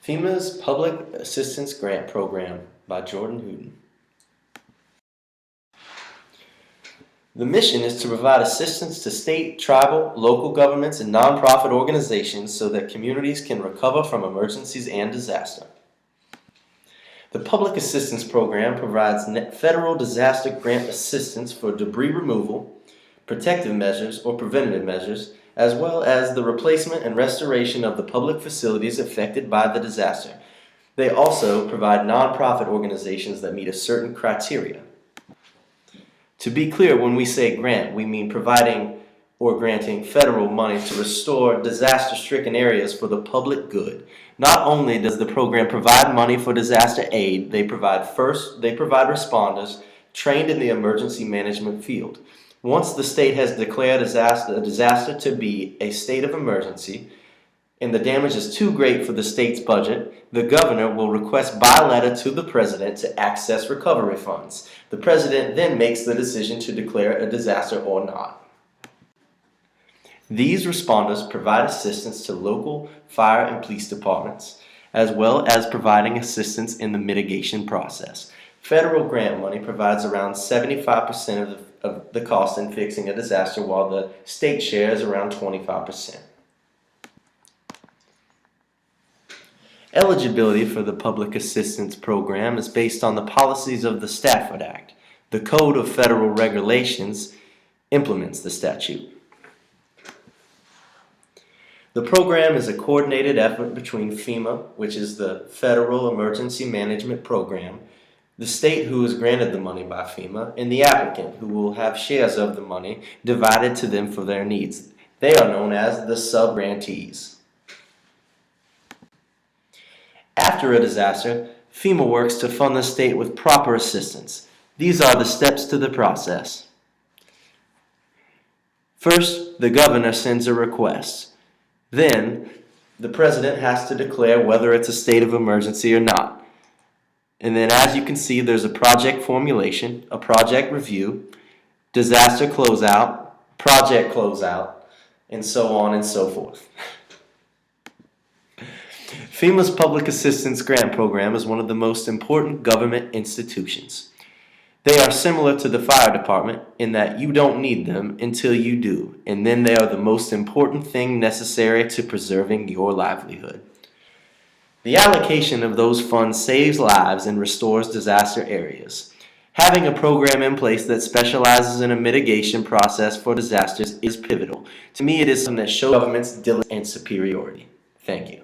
FEMA's Public Assistance Grant Program by Jordan Hooten. The mission is to provide assistance to state, tribal, local governments, and nonprofit organizations so that communities can recover from emergencies and disaster. The Public Assistance Program provides federal disaster grant assistance for debris removal, protective measures, or preventative measures, as well as the replacement and restoration of the public facilities affected by the disaster. They also provide nonprofit organizations that meet a certain criteria. To be clear, when we say grant, we mean providing or granting federal money to restore disaster-stricken areas for the public good. Not only does the program provide money for disaster aid, they provide responders trained in the emergency management field. Once the state has declared a disaster to be a state of emergency, and the damage is too great for the state's budget, the governor will request by letter to the president to access recovery funds. The president then makes the decision to declare a disaster or not. These responders provide assistance to local fire and police departments, as well as providing assistance in the mitigation process. Federal grant money provides around 75% of the cost in fixing a disaster, while the state share is around 25%. Eligibility for the Public Assistance Program is based on the policies of the Stafford Act. The Code of Federal Regulations implements the statute. The program is a coordinated effort between FEMA, which is the Federal Emergency Management Program, the state who is granted the money by FEMA, and the applicant, who will have shares of the money divided to them for their needs. They are known as the sub-grantees. After a disaster, FEMA works to fund the state with proper assistance. These are the steps to the process. First, the governor sends a request. Then, the president has to declare whether it's a state of emergency or not. And then, as you can see, there's a project formulation, a project review, disaster closeout, project closeout, and so on and so forth. FEMA's Public Assistance Grant Program is one of the most important government institutions. They are similar to the fire department in that you don't need them until you do, and then they are the most important thing necessary to preserving your livelihood. The allocation of those funds saves lives and restores disaster areas. Having a program in place that specializes in a mitigation process for disasters is pivotal. To me, it is something that shows government's diligence and superiority. Thank you.